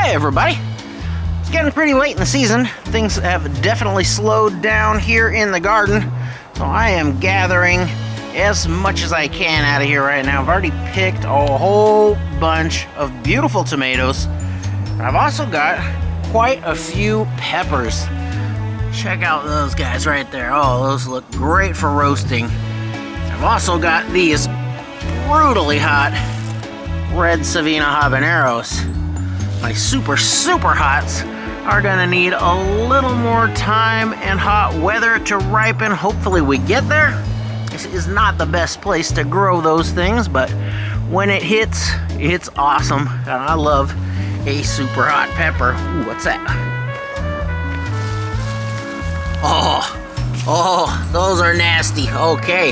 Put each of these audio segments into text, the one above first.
Hey everybody! It's getting pretty late in the season. Things have definitely slowed down here in the garden. So I am gathering as much as I can out of here right now. I've already picked a whole bunch of beautiful tomatoes. I've also got quite a few peppers. Check out those guys right there. Oh, those look great for roasting. I've also got these brutally hot red Savina habaneros. My super hots are gonna need a little more time and hot weather to ripen. Hopefully we get there. This is not the best place to grow those things, but when it hits, it's awesome. And I love a super hot pepper. Ooh, what's that? Oh, those are nasty. Okay,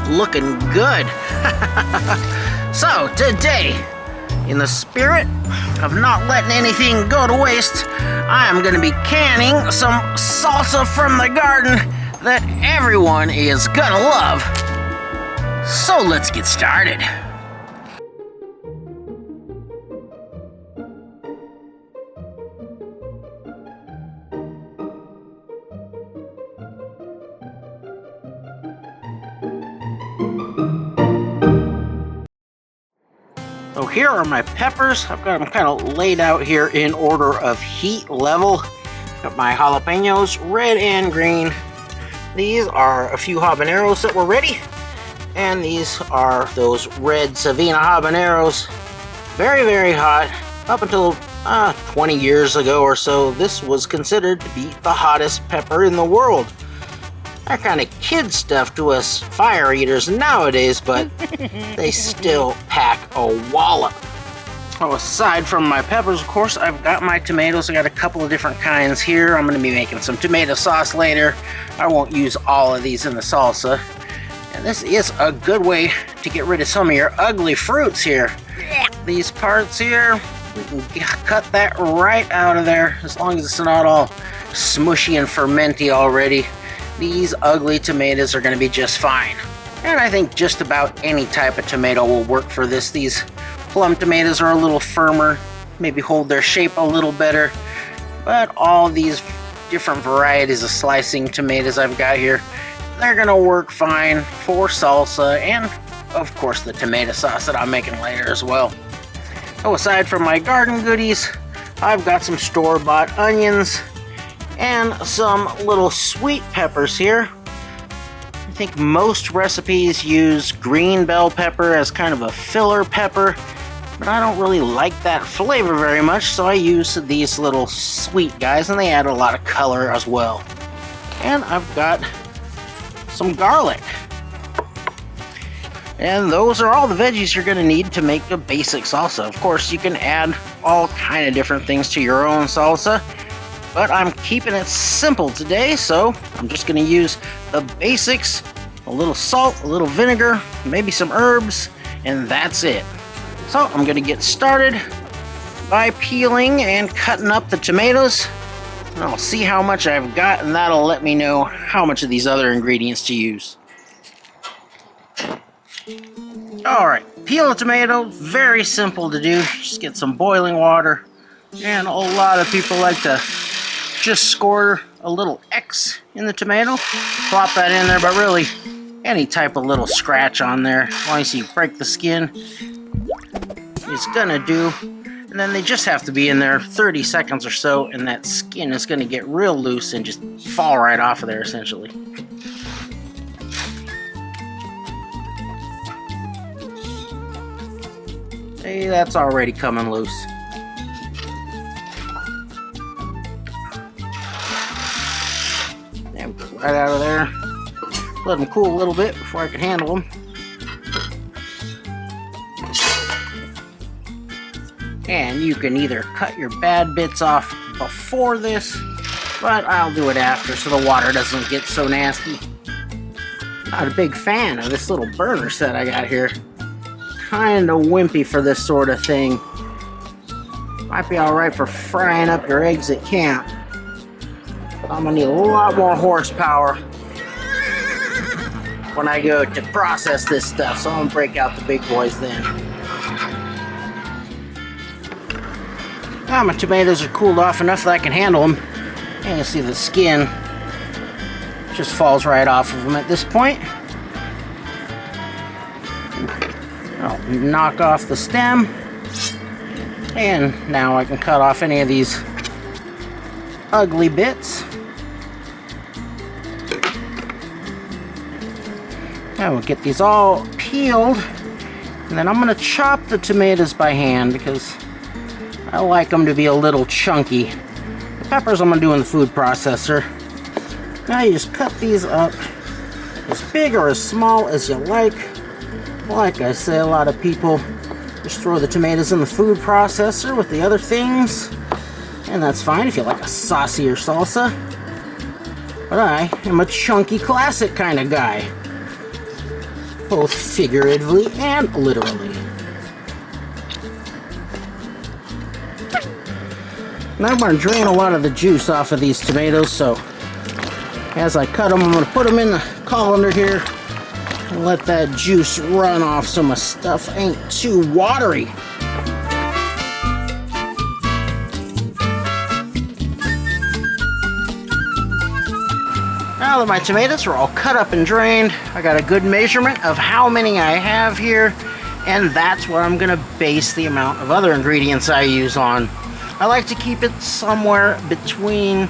looking good. So today, in the spirit of not letting anything go to waste, I am going to be canning some salsa from the garden that everyone is going to love. So let's get started. So here are my peppers. I've got them kind of laid out here in order of heat level. Got my jalapenos, red and green. These are a few habaneros that were ready. And these are those red Savina habaneros. Very hot. Up until 20 years ago or so, this was considered to be the hottest pepper in the world. That kind of kid stuff to us fire eaters nowadays, but they still pack a wallop. Oh, aside from my peppers, of course, I've got my tomatoes. I got a couple of different kinds here. I'm going to be making some tomato sauce later. I won't use all of these in the salsa. And this is a good way to get rid of some of your ugly fruits here. These parts here, we can cut that right out of there as long as it's not all smushy and fermenty already. These ugly tomatoes are going to be just fine. And I think just about any type of tomato will work for this. These plum tomatoes are a little firmer, maybe hold their shape a little better. But all these different varieties of slicing tomatoes I've got here, they're going to work fine for salsa and, of course, the tomato sauce that I'm making later as well. So aside from my garden goodies, I've got some store-bought onions and some little sweet peppers here. I think most recipes use green bell pepper as kind of a filler pepper, but I don't really like that flavor very much, so I use these little sweet guys, and they add a lot of color as well. And I've got some garlic. And those are all the veggies you're going to need to make a basic salsa. Of course, you can add all kind of different things to your own salsa, but I'm keeping it simple today, so I'm just going to use the basics, a little salt, a little vinegar, maybe some herbs, and that's it. So I'm going to get started by peeling and cutting up the tomatoes. And I'll see how much I've got, and that'll let me know how much of these other ingredients to use. Alright, peel a tomato, very simple to do. Just get some boiling water, and a lot of people like to just score a little X in the tomato, plop that in there, but really any type of little scratch on there, as long as you break the skin, is gonna do. And then they just have to be in there 30 seconds or so, and that skin is gonna get real loose and just fall right off of there essentially. Hey, that's already coming loose. Right out of there. Let them cool a little bit before I can handle them. And you can either cut your bad bits off before this, but I'll do it after so the water doesn't get so nasty. Not a big fan of this little burner set I got here. Kinda wimpy for this sort of thing. Might be alright for frying up your eggs at camp. I'm gonna need a lot more horsepower when I go to process this stuff, so I'm gonna break out the big boys then. Now my tomatoes are cooled off enough that I can handle them. And you see the skin just falls right off of them at this point. I'll knock off the stem. And now I can cut off any of these ugly bits. Now we'll get these all peeled. And then I'm going to chop the tomatoes by hand because I like them to be a little chunky. The peppers I'm going to do in the food processor. Now you just cut these up as big or as small as you like. Like I say, a lot of people just throw the tomatoes in the food processor with the other things. And that's fine if you like a saucier salsa. But I am a chunky classic kind of guy. Both figuratively and literally. Now I'm going to drain a lot of the juice off of these tomatoes, so as I cut them, I'm going to put them in the colander here and let that juice run off so my stuff ain't too watery. Now that my tomatoes are all cut up and drained, I got a good measurement of how many I have here, and that's what I'm going to base the amount of other ingredients I use on. I like to keep it somewhere between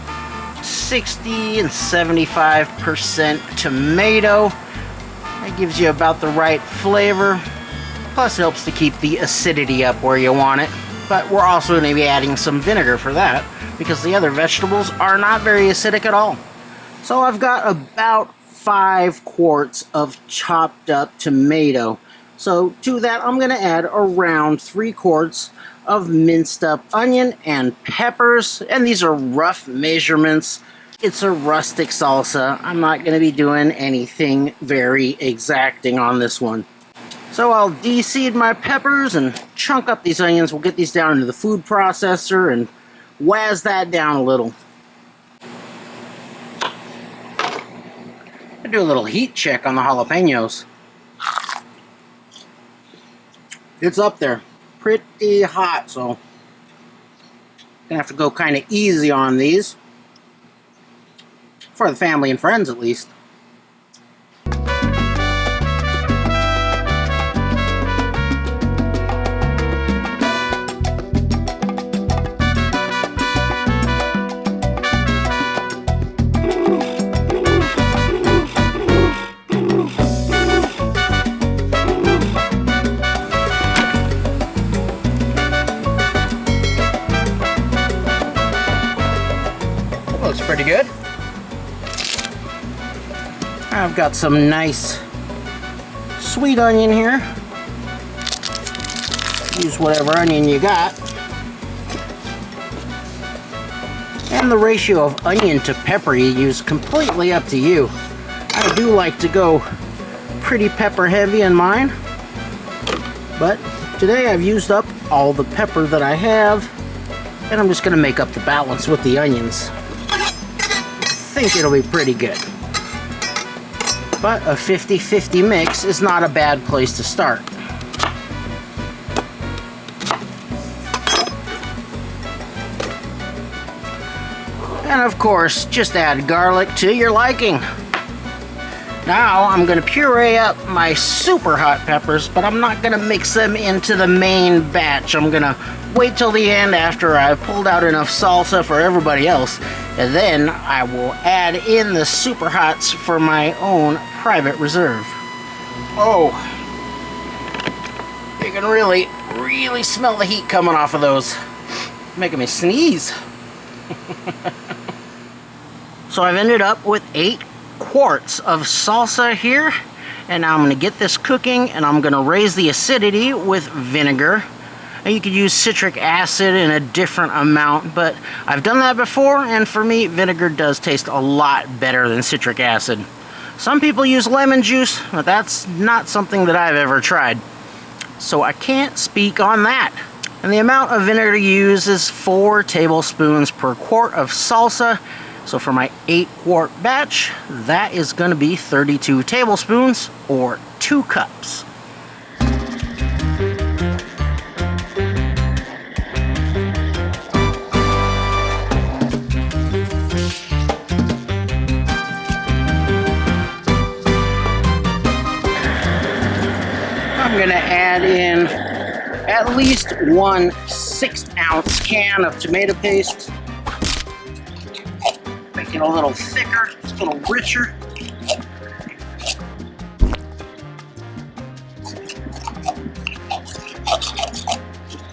60 and 75% tomato. That gives you about the right flavor. Plus it helps to keep the acidity up where you want it. But we're also going to be adding some vinegar for that because the other vegetables are not very acidic at all. So I've got about 5 quarts of chopped up tomato. So to that I'm going to add around 3 quarts of minced up onion and peppers, and these are rough measurements. It's a rustic salsa. I'm not going to be doing anything very exacting on this one. So I'll de-seed my peppers and chunk up these onions. We'll get these down into the food processor and wazz that down a little. I'll do a little heat check on the jalapenos. It's up there. Pretty hot, so gonna have to go kind of easy on these for the family and friends at least. Looks pretty good. I've got some nice sweet onion here. Use whatever onion you got. And the ratio of onion to pepper you use completely up to you. I do like to go pretty pepper heavy in mine, but today I've used up all the pepper that I have, and I'm just going to make up the balance with the onions. I think it'll be pretty good. But a 50-50 mix is not a bad place to start. And of course, just add garlic to your liking. Now I'm going to puree up my super hot peppers, but I'm not going to mix them into the main batch. I'm going to wait till the end after I've pulled out enough salsa for everybody else, and then I will add in the super hots for my own private reserve. Oh, you can really smell the heat coming off of those, making me sneeze. So I've ended up with 8 quarts of salsa here, and now I'm going to get this cooking, and I'm going to raise the acidity with vinegar. And you could use citric acid in a different amount, but I've done that before, and for me, vinegar does taste a lot better than citric acid. Some people use lemon juice, but that's not something that I've ever tried, so I can't speak on that. And the amount of vinegar to use is 4 tablespoons per quart of salsa. So for my 8-quart batch, that is going to be 32 tablespoons, or 2 cups. gonna add in at least 1 6-ounce can of tomato paste. Make it a little thicker, a little richer.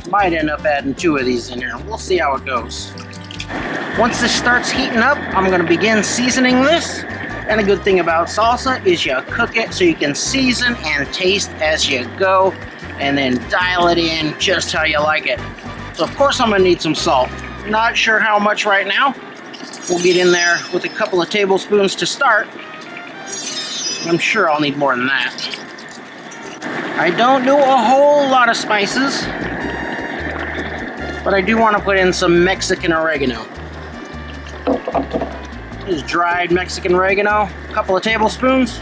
Might end up adding 2 of these in here. We'll see how it goes. Once this starts heating up, I'm going to begin seasoning this. And a good thing about salsa is you cook it so you can season and taste as you go, and then dial it in just how you like it. So of course I'm going to need some salt. Not sure how much right now. We'll get in there with a couple of tablespoons to start. I'm sure I'll need more than that. I don't do a whole lot of spices, but I do want to put in some Mexican oregano. This is dried Mexican oregano, a couple of tablespoons.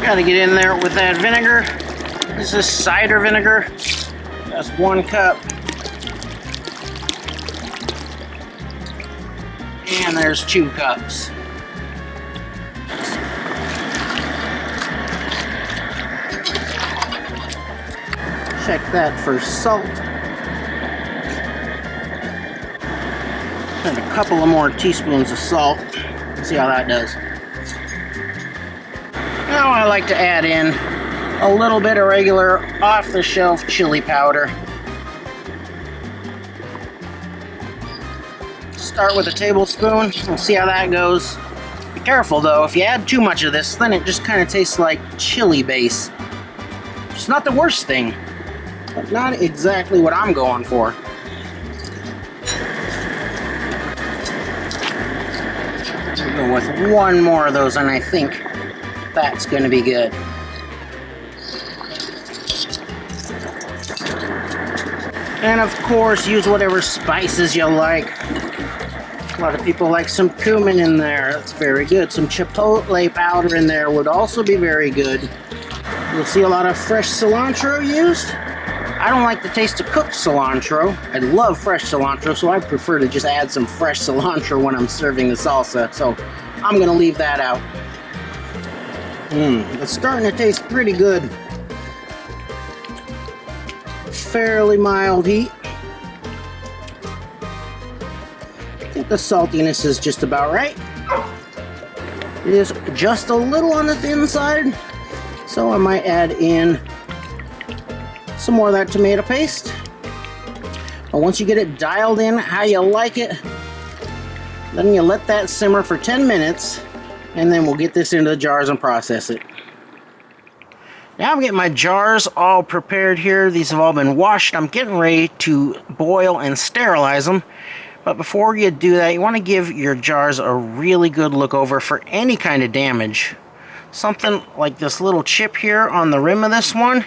Gotta get in there with that vinegar. This is cider vinegar. That's 1 cup. And there's 2 cups. Check that for salt. And a couple of more teaspoons of salt. See how that does. Now I like to add in a little bit of regular off-the-shelf chili powder. Start with a tablespoon. We'll see how that goes. Be careful though, if you add too much of this, then it just kind of tastes like chili base. It's not the worst thing, but not exactly what I'm going for. We'll go with 1 more of those, and I think that's going to be good. And of course, use whatever spices you like. A lot of people like some cumin in there. That's very good. Some chipotle powder in there would also be very good. You'll see a lot of fresh cilantro used. I don't like the taste of cooked cilantro. I love fresh cilantro, so I prefer to just add some fresh cilantro when I'm serving the salsa. So I'm going to leave that out. It's starting to taste pretty good. Fairly mild heat. I think the saltiness is just about right. It is just a little on the thin side, so I might add in some more of that tomato paste. But once you get it dialed in how you like it, then you let that simmer for 10 minutes, and then we'll get this into the jars and process it. Now I'm getting my jars all prepared here. These have all been washed. I'm getting ready to boil and sterilize them. But before you do that, you want to give your jars a really good look over for any kind of damage. Something like this little chip here on the rim of this one,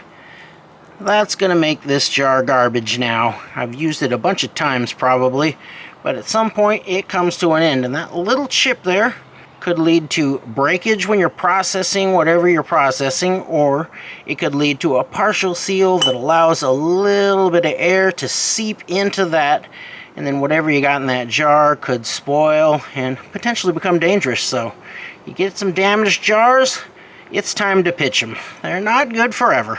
that's going to make this jar garbage now. I've used it a bunch of times probably, but at some point it comes to an end, and that little chip there could lead to breakage when you're processing whatever you're processing, or it could lead to a partial seal that allows a little bit of air to seep into that, and then whatever you got in that jar could spoil and potentially become dangerous. So you get some damaged jars, it's time to pitch them. They're not good forever.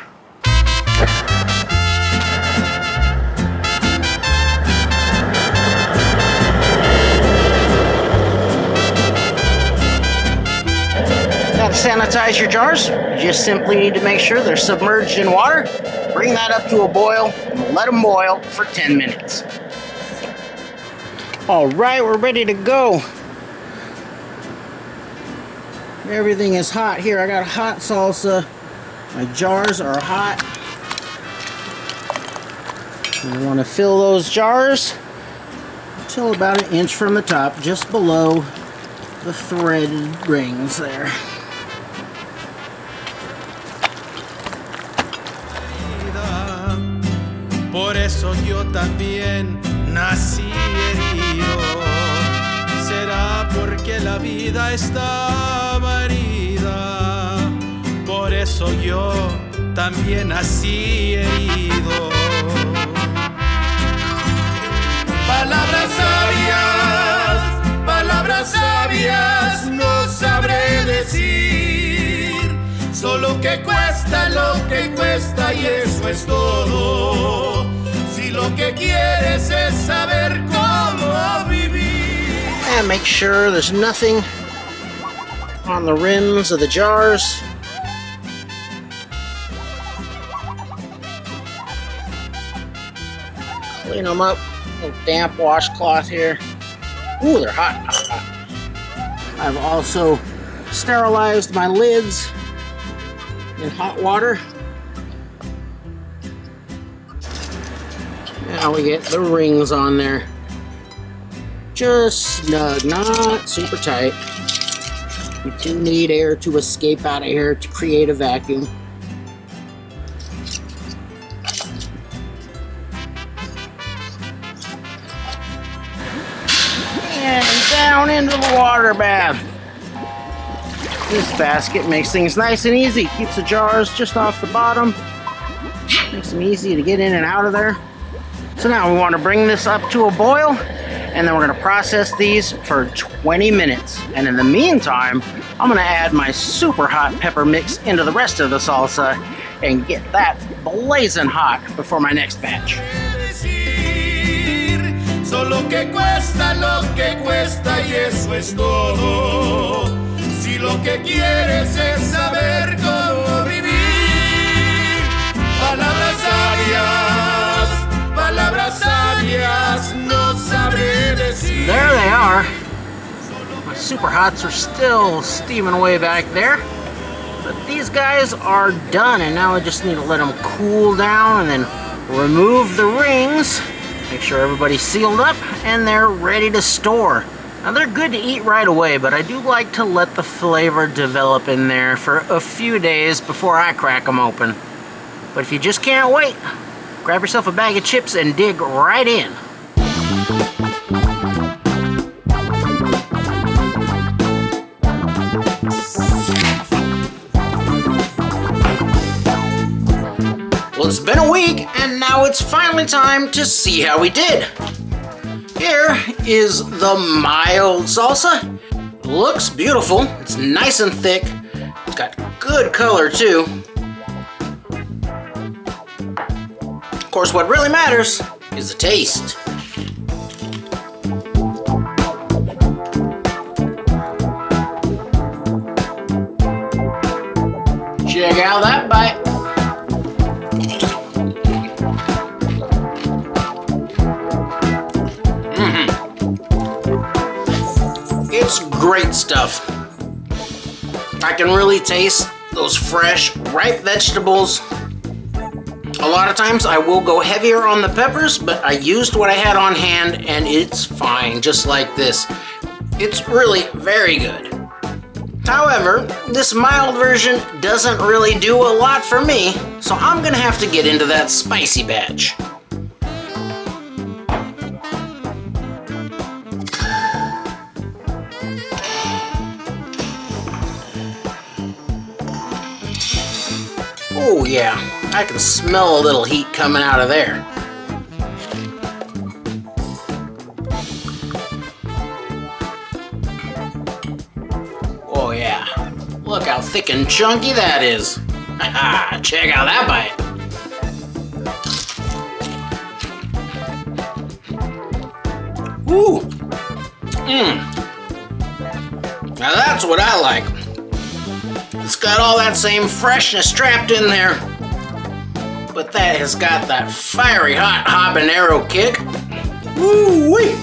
Sanitize your jars. You just simply need to make sure they're submerged in water. Bring that up to a boil and let them boil for 10 minutes. Alright, we're ready to go. Everything is hot here. I got hot salsa. My jars are hot. We want to fill those jars until about 1 inch from the top, just below the threaded rings there. Por eso yo también nací herido. Será porque la vida estaba herida. Por eso yo también nací herido. Palabras sabias nos Solo que cuesta lo que cuesta y eso es todo. Si lo que quieres es saber cómo vivir. And make sure there's nothing on the rims of the jars. Clean them up. A little damp washcloth here. Ooh, they're hot, hot, hot. I've also sterilized my lids in hot water. Now we get the rings on there. Just snug, not super tight. We do need air to escape out of here to create a vacuum. And down into the water bath. This basket makes things nice and easy. Keeps the jars just off the bottom. Makes them easy to get in and out of there. So now we want to bring this up to a boil, and then we're going to process these for 20 minutes. And in the meantime, I'm going to add my super hot pepper mix into the rest of the salsa and get that blazing hot before my next batch. Solo que cuesta lo que cuesta y eso es todo. Si lo que quieres es saber cómo vivir. Palabras sabias, no sabré decir. There they are. My super hots are still steaming away back there. But these guys are done, and now I just need to let them cool down and then remove the rings. Make sure everybody's sealed up and they're ready to store. Now they're good to eat right away, but I do like to let the flavor develop in there for a few days before I crack them open. But if you just can't wait, grab yourself a bag of chips and dig right in. Well, it's been a week, and now it's finally time to see how we did. Here is the mild salsa. Looks beautiful. It's nice and thick. It's got good color, too. Of course, what really matters is the taste. Check out that bite. It's great stuff. I can really taste those fresh, ripe vegetables. A lot of times I will go heavier on the peppers, but I used what I had on hand and it's fine, just like this. It's really very good. However, this mild version doesn't really do a lot for me, so I'm gonna have to get into that spicy batch. Oh yeah, I can smell a little heat coming out of there. Oh yeah, look how thick and chunky that is. Haha, check out that bite. Ooh, now that's what I like. It's got all that same freshness trapped in there, but that has got that fiery hot habanero kick. Woo-wee!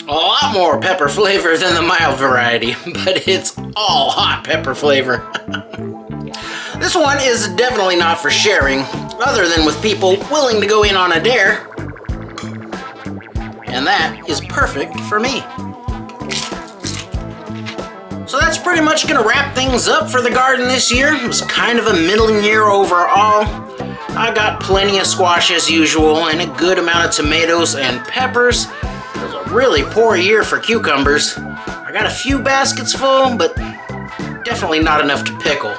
A lot more pepper flavor than the mild variety, but it's all hot pepper flavor. This one is definitely not for sharing, other than with people willing to go in on a dare. And that is perfect for me. So that's pretty much gonna wrap things up for the garden this year. It was kind of a middling year overall. I got plenty of squash as usual and a good amount of tomatoes and peppers. It was a really poor year for cucumbers. I got a few baskets full, but definitely not enough to pickle.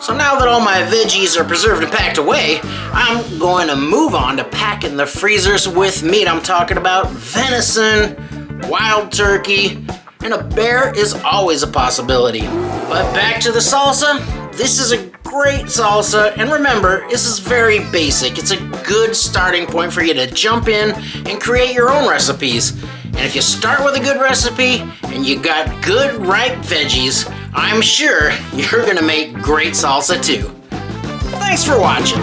So now that all my veggies are preserved and packed away, I'm going to move on to packing the freezers with meat. I'm talking about venison, wild turkey, and a bear is always a possibility. But back to the salsa. This is a great salsa, and remember, this is very basic. It's a good starting point for you to jump in and create your own recipes. And if you start with a good recipe and you got good ripe veggies, I'm sure you're gonna make great salsa too. Thanks for watching.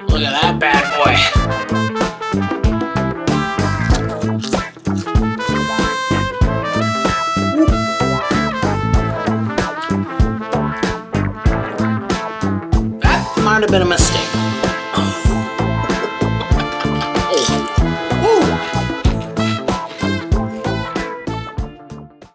Look at that bad boy. Might have been a mistake.